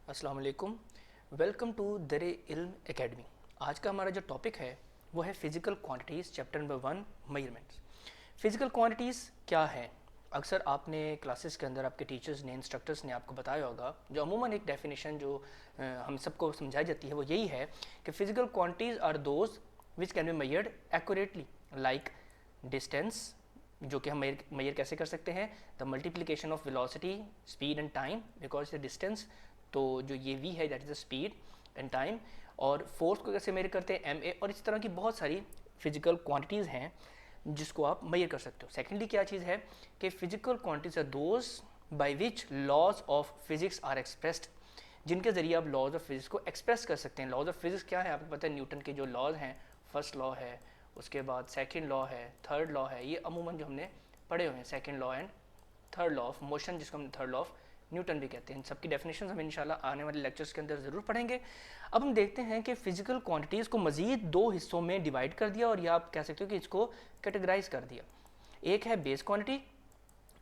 अस्सलाम वालेकुम। Welcome to दरे इल्म एकेडमी। आज का हमारा जो टॉपिक है वो है physical quantities, chapter number 1 measurements. Physical quantities क्या है? अक्सर आपने क्लासेस के अंदर आपके टीचर्स ने, इंस्ट्रक्टर्स ने आपको बताया होगा, जो अमूमन एक डेफिनेशन जो हम सबको समझाई जाती है वो यही है कि physical quantities are those which can be measured accurately, like distance, जो कि हम मेजर कैसे कर सकते हैं, the multiplication of velocity, speed and time, because the distance, तो जो ये वी है that is the speed and time, और फोर्स को कैसे मेजर करते हैं, एम ए, और इस तरह की बहुत सारी फिजिकल क्वांटिटीज़ हैं जिसको आप मेजर कर सकते हो। सेकेंडली क्या चीज़ है कि physical quantities are those by which laws of physics are expressed, जिनके ज़रिए आप लॉज ऑफ फिजिक्स को एक्सप्रेस कर सकते हैं। लॉज ऑफ फिजिक्स क्या है आपको पता है, न्यूटन के जो लॉज हैं, फर्स्ट लॉ है, उसके बाद सेकेंड लॉ है, थर्ड लॉ है, ये अमूमन जो हमने पढ़े हुए हैं, second law and third law of motion, जिसको हम थर्ड लॉ ऑफ न्यूटन भी कहते हैं। इन सबकी डेफिनेशन हम इंशाल्लाह आने वाले लेक्चर्स के अंदर ज़रूर पढ़ेंगे। अब हम देखते हैं कि फिजिकल क्वांटिटीज़ को मज़ीद दो हिस्सों में डिवाइड कर दिया, और या आप कह सकते हो कि इसको कैटेगराइज कर दिया। एक है base quantity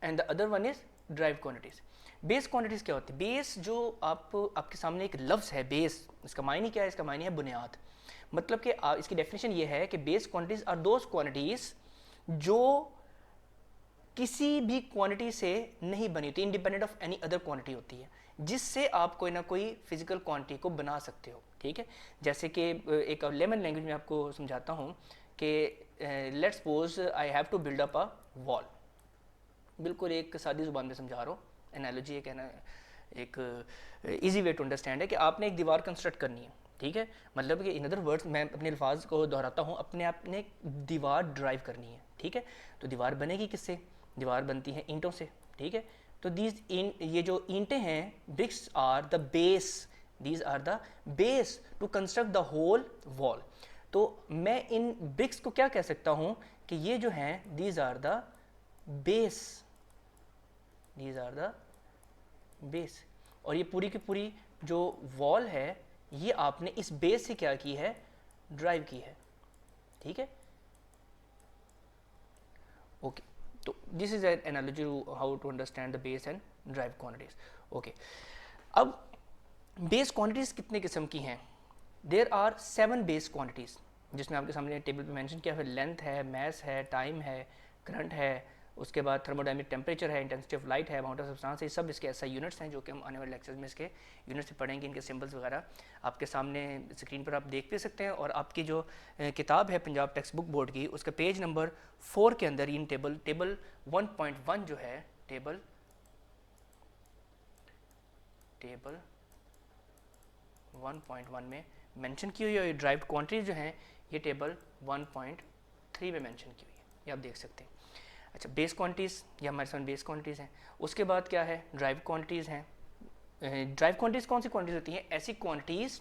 and the other one is drive quantities. Base quantities क्या होती है? बेस जो आपके सामने एक लफ्ज़ है बेस, इसका मायने क्या है? इसका मायने है बुनियाद। मतलब कि इसकी डेफिनेशन ये है कि base quantities are those quantities जो किसी भी क्वांटिटी से नहीं बनी होती, independent of any other quantity होती है, जिससे आप कोई ना कोई फिजिकल क्वांटिटी को बना सकते हो। ठीक है, जैसे कि एक लेमन लैंग्वेज में आपको समझाता हूँ कि let's suppose I have to build up a wall. बिल्कुल एक सादी जुबान में समझा रहा हूँ, एनालॉजी एक ईजी वे टू अंडरस्टैंड है कि आपने एक दीवार कंस्ट्रक्ट करनी है। ठीक है, मतलब कि इन अदर वर्ड्स मैं अपने अल्फाज को दोहराता हूँ, अपने आपने दीवार ड्राइव करनी है। ठीक है, तो दीवार बनेगी किससे? दीवार बनती है ईंटों से। ठीक है, तो ये जो ईंटें हैं, bricks are the base, these are the base to construct the whole wall. तो मैं इन ब्रिक्स को क्या कह सकता हूँ कि ये जो हैं these are the base, these are the base. और ये पूरी की पूरी जो वॉल है ये आपने इस बेस से क्या की है? ड्राइव की है। ठीक है, ओके, तो this is an analogy how to understand the base and derive quantities. Okay, अब बेस क्वांटिटीज कितने किस्म की हैं? देयर आर 7 बेस क्वांटिटीज, जिसमें आपके सामने टेबल पे मेंशन किया है। लेंथ है, मैस है, टाइम है, करंट है, उसके बाद थर्मोडायनेमिक टेम्परेचर है, इंटेंसिटी ऑफ लाइट है, अमाउंट ऑफ सब्सटेंस है। सब इसके ऐसा यूनिट्स हैं जो कि हम आने वाले लेक्चर्स में इसके यूनिट्स में पढ़ेंगे। इनके सिंबल्स वगैरह आपके सामने स्क्रीन पर आप देख भी सकते हैं, और आपकी जो किताब है पंजाब टेक्स्ट बुक बोर्ड की, उसका पेज नंबर 4 के अंदर इन टेबल 1.1 जो है, टेबल 1.1 में मेंशन की हुई है। ड्राइव क्वांटिटीज जो हैं ये टेबल 1.3 में मेंशन की हुई है, ये आप देख सकते हैं। अच्छा, बेस क्वांटिटीज़, ये हमारे सामने बेस क्वांटिटीज़ हैं। उसके बाद क्या है? ड्राइव क्वांटिटीज़ हैं। ड्राइव क्वांटिटीज़ कौन सी क्वांटिटीज़ होती हैं? ऐसी क्वांटिटीज़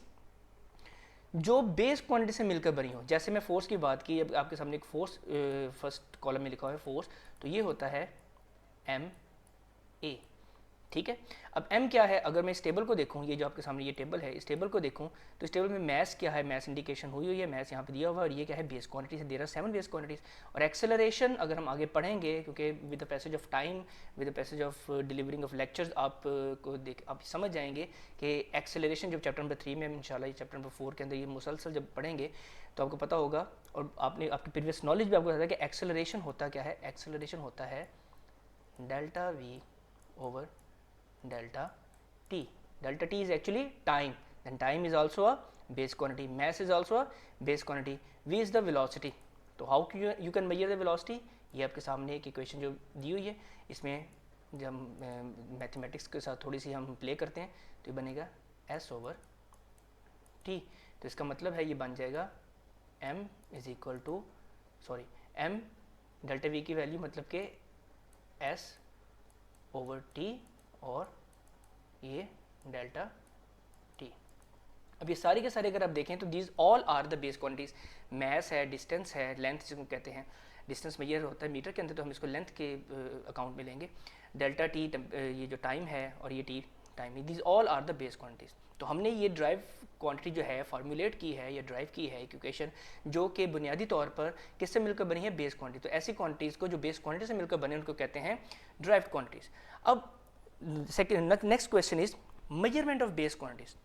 जो बेस क्वांटिटी से मिलकर बनी हो। जैसे मैं फोर्स की बात की, अब आपके सामने एक फोर्स फर्स्ट कॉलम में लिखा हुआ है फोर्स, तो ये होता है एम ए। ठीक है, अब m क्या है? अगर मैं इस टेबल को देखूं, ये जो आपके सामने ये टेबल है, इस टेबल को देखूं तो इस टेबल में मैस क्या है? मैस इंडिकेशन हुई है, मैस यहाँ पे दिया हुआ है, और ये क्या है? बेस क्वांटिटी से दे रहा है 7 बेस क्वांटिटीज। और एक्सेलरेशन अगर हम आगे पढ़ेंगे, क्योंकि with the passage of time, with the passage of delivering of lectures आप समझ जाएंगे कि एक्सेलरेशन जब चैप्टर नंबर 3 में इंशाल्लाह, चैप्टर नंबर 4 के अंदर ये मुसलसल जब पढ़ेंगे तो आपको पता होगा, और आपने आपकी प्रीवियस नॉलेज भी आपको बताया कि एक्सेलरेशन होता क्या है? एक्सेलरेशन होता है delta we over delta t. Delta t is actually time, then time is also a base quantity, mass is also a base quantity, v is the velocity. तो how you can measure the velocity? ये आपके सामने एक equation जो दी हुई है, इसमें जब मैथमेटिक्स के साथ थोड़ी सी हम प्ले करते हैं तो ये बनेगा s ओवर t। तो इसका मतलब है ये बन जाएगा m is equal to m delta v की वैल्यू मतलब कि s ओवर t और ये डेल्टा टी। अब ये सारी के सारे अगर आप देखें तो these all are the base quantities. Mass है, डिस्टेंस है, लेंथ जिसको कहते हैं, डिस्टेंस मेजर होता है मीटर के अंदर, तो हम इसको लेंथ के अकाउंट में लेंगे। डेल्टा टी ये जो टाइम है, और ये टी टाइम है, these all are the base quantities. तो हमने ये ड्राइव क्वांटिटी जो है फार्मूलेट की है या ड्राइव की है इक्वेशन, जो कि बुनियादी तौर पर किससे मिलकर बनी है? Base quantity. तो ऐसी क्वांटिटीज़ को जो बेस क्वांटिटी से मिलकर बने उनको कहते हैं ड्राइव क्वांटिटीज़। अब second next question is measurement of base quantities,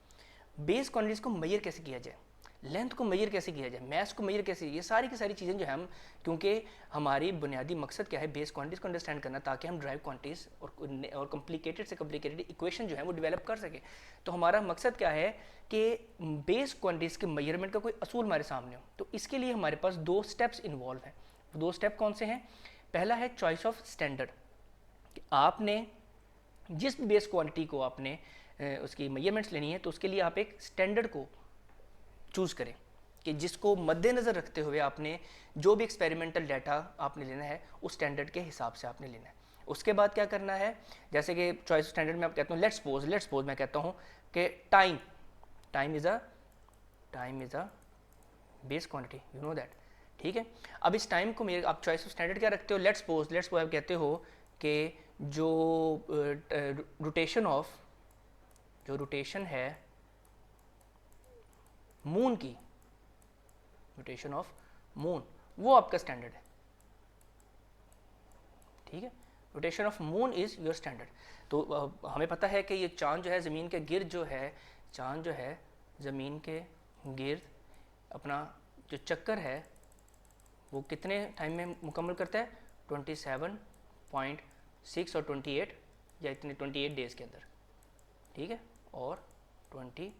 base quantities को मेजर कैसे किया जाए, लेंथ को मेजर कैसे किया जाए, मैथ्स को मेजर कैसे, ये सारी की सारी चीज़ें जो है हम, क्योंकि हमारी बुनियादी मकसद क्या है बेस क्वांटिटीज को अंडरस्टैंड करना, ताकि हम ड्राइव क्वांटिटीज और कॉम्प्लिकेटेड से कॉम्प्लिकेटेड इक्वेशन जो है वो डेवलप कर सके। तो हमारा मकसद क्या है कि बेस क्वांटिटीज के मेजरमेंट का कोई असूल हमारे सामने हो। तो इसके लिए हमारे पास 2 स्टेप्स इन्वॉल्व हैं। 2 स्टेप कौन से हैं? पहला है चॉइस ऑफ स्टैंडर्ड, कि आपने जिस भी बेस क्वांटिटी को आपने उसकी मेजरमेंट्स लेनी है तो उसके लिए आप एक स्टैंडर्ड को चूज़ करें, कि जिसको मद्देनज़र रखते हुए आपने जो भी एक्सपेरिमेंटल डाटा आपने लेना है उस स्टैंडर्ड के हिसाब से आपने लेना है। उसके बाद क्या करना है, जैसे कि चॉइस स्टैंडर्ड में आप कहता हूँ लेट्स सपोज मैं कहता हूँ कि time is a base quantity, you know that, ठीक है। अब इस टाइम को मेरे आप चॉइस ऑफ स्टैंडर्ड क्या रखते हो, लेट्स सपोज आप कहते हो कि जो रोटेशन है मून की, रोटेशन ऑफ मून, वो आपका स्टैंडर्ड है, ठीक है। Rotation of moon is your standard. तो हमें पता है कि ये चांद जो है ज़मीन के गिर्द जो है, चांद जो है ज़मीन के गिर्द अपना जो चक्कर है वो कितने टाइम में मुकम्मल करता है, 27.6 और 28 या इतने 28 डेज़ के अंदर, ठीक है, और 28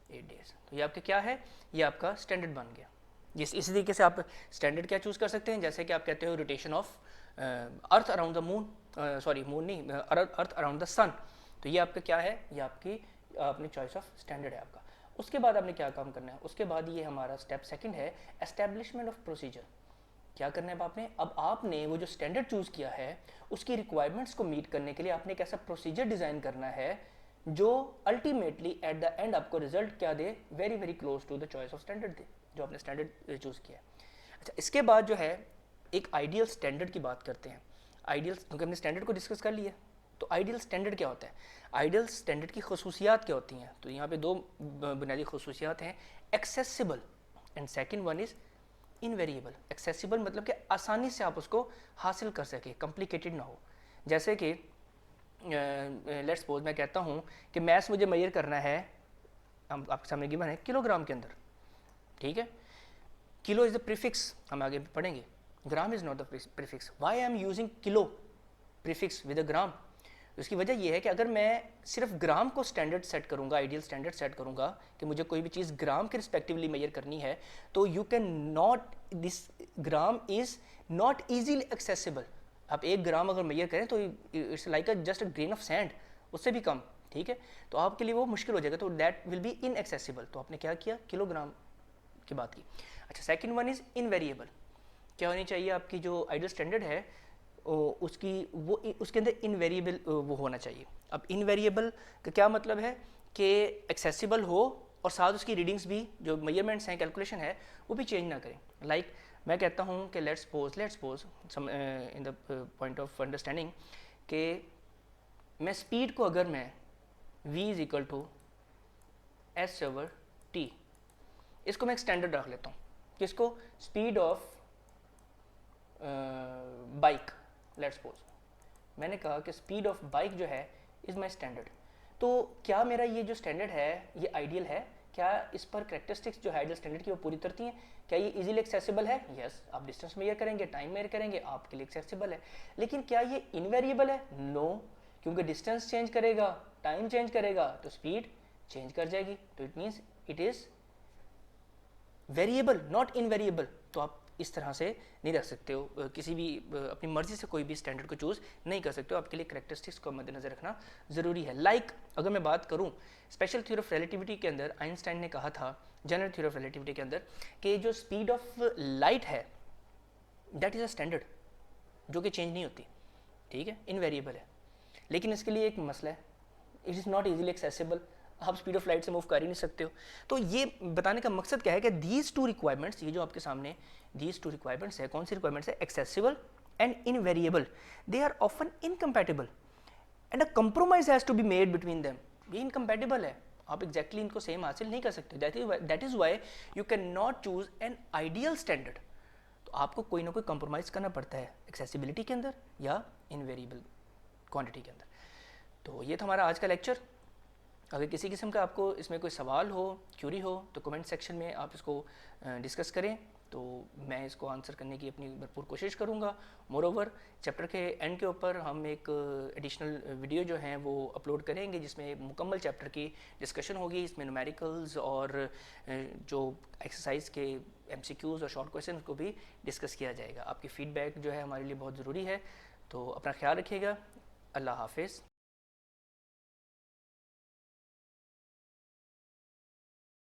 डेज। तो ये आपके क्या है, ये आपका स्टैंडर्ड बन गया। इसी तरीके से आप स्टैंडर्ड क्या चूज़ कर सकते हैं, जैसे कि आप कहते हो rotation of earth around the moon, sorry moon नहीं, अर्थ अराउंड द सन। तो ये आपका क्या है, ये आपने चॉइस ऑफ स्टैंडर्ड है आपका। उसके बाद आपने क्या काम करना है, उसके बाद ये हमारा स्टेप सेकंड है एस्टेब्लिशमेंट ऑफ प्रोसीजर। क्या करना है आपने, अब आपने वो जो स्टैंडर्ड चूज़ किया है उसकी रिक्वायरमेंट्स को मीट करने के लिए आपने एक ऐसा प्रोसीजर डिज़ाइन करना है जो अल्टीमेटली एट द एंड आपको रिजल्ट क्या दे, very very close to the choice of standard दे, जो आपने स्टैंडर्ड चूज़ किया है। अच्छा, इसके बाद जो है एक आइडियल स्टैंडर्ड की बात करते हैं। आइडियल, क्योंकि हमने स्टैंडर्ड को डिस्कस कर लिया, तो आइडियल स्टैंडर्ड क्या होता है, आइडियल स्टैंडर्ड की खसूसियात क्या होती हैं। तो यहाँ पे 2 बुनियादी खसूसियात हैं, accessible and second one is invariable. Accessible मतलब कि आसानी से आप उसको हासिल कर सके, कॉम्प्लिकेटेड ना हो। जैसे कि लेट्स सपोज मैं कहता हूँ कि मैथ्स मुझे मेजर करना है, आपके सामने गिवन है किलोग्राम के अंदर, ठीक है। किलो इज़ द प्रीफिक्स, हम आगे पढ़ेंगे, gram is not the prefix. Why I am using kilo prefix with a gram, उसकी वजह यह है कि अगर मैं सिर्फ ग्राम को स्टैंडर्ड सेट करूंगा, आइडियल स्टैंडर्ड सेट करूंगा कि मुझे कोई भी चीज़ ग्राम के रिस्पेक्टिवली मेजर करनी है, तो you can not, this gram is not easily accessible. आप 1 ग्राम अगर मेजर करें तो it's like just a grain of sand, उससे भी कम, ठीक है। तो आपके लिए वो मुश्किल हो जाएगा, तो दैट विल बी इनएक्सेसिबल। तो आपने क्या किया, किलोग्राम की बात की। अच्छा, सेकेंड वन इज़ इनवेरिएबल। क्या होनी चाहिए आपकी जो आइडियल स्टैंडर्ड है उसकी वो उसके अंदर इनवेरिएबल वो होना चाहिए। अब इनवेरिएबल का क्या मतलब है कि एक्सेसिबल हो और साथ उसकी रीडिंग्स भी, जो मेजरमेंट्स हैं, कैलकुलेशन है, वो भी चेंज ना करें। लाइक मैं कहता हूँ कि let's suppose in the point of understanding कि मैं स्पीड को अगर मैं v is equal to s/t, इसको मैं एक स्टैंडर्ड रख लेता हूँ, किसको, speed of bike. Let's suppose मैंने कहा कि स्पीड ऑफ बाइक जो है इज़ माई स्टैंडर्ड। तो क्या मेरा ये जो स्टैंडर्ड है ये आइडियल है, क्या इस पर करेक्टरिस्टिक्स जो है आइडियल स्टैंडर्ड की वो पूरी उतरती हैं, क्या ये इजीली एक्सेसिबल है, यस। आप डिस्टेंस मेजर करेंगे, टाइम मेजर करेंगे, आपके लिए एक्सेसिबल है। लेकिन क्या ये इनवेरिएबल है, नो, क्योंकि डिस्टेंस चेंज करेगा, टाइम चेंज करेगा तो स्पीड चेंज कर जाएगी। तो it means it is variable not invariable. तो आप इस तरह से नहीं रख सकते हो, किसी भी अपनी मर्जी से कोई भी स्टैंडर्ड को चूज़ नहीं कर सकते हो, आपके लिए करेक्टरिस्टिक्स को मद्देनजर रखना ज़रूरी है। लाइक अगर मैं बात करूँ स्पेशल थ्योरी ऑफ रिलेटिविटी के अंदर, आइंस्टाइन ने कहा था जनरल थ्योरी ऑफ रिलेटिविटी के अंदर कि जो स्पीड ऑफ लाइट है दैट इज़ अ स्टैंडर्ड जो कि चेंज नहीं होती, ठीक है, इनवेरिएबल है। लेकिन इसके लिए एक मसला है, it is not easily accessible, आप स्पीड ऑफ लाइट से मूव कर ही नहीं सकते हो। तो ये बताने का मकसद क्या है कि दीज 2 रिक्वायरमेंट्स, ये जो आपके सामने दीज 2 रिक्वायरमेंट्स है, कौन सी रिक्वायरमेंट्स है, accessible and invariable, they are often incompatible and a compromise has to be made between them. ये इनकम्पैटिबल है, आप एग्जैक्टली इनको सेम हासिल नहीं कर सकते। That is why you can not choose an ideal standard. तो आपको कोई ना कोई कंप्रोमाइज़ करना पड़ता है एक्सेसिबिलिटी के अंदर या इनवेरिएबल क्वांटिटी के अंदर। तो ये था हमारा आज का लेक्चर। अगर किसी किस्म का आपको इसमें कोई सवाल हो, क्यूरी हो, तो कमेंट सेक्शन में आप इसको डिस्कस करें, तो मैं इसको आंसर करने की अपनी भरपूर कोशिश करूँगा। मोरोवर चैप्टर के एंड के ऊपर हम एक एडिशनल वीडियो जो हैं वो अपलोड करेंगे, जिसमें मुकम्मल चैप्टर की डिस्कशन होगी। इसमें न्यूमेरिकल्स और जो एक्सरसाइज के MCQs और शॉर्ट क्वेश्चन को भी डिस्कस किया जाएगा। आपकी फ़ीडबैक जो है हमारे लिए बहुत ज़रूरी है, तो अपना ख्याल रखिएगा। अल्लाह हाफिज़।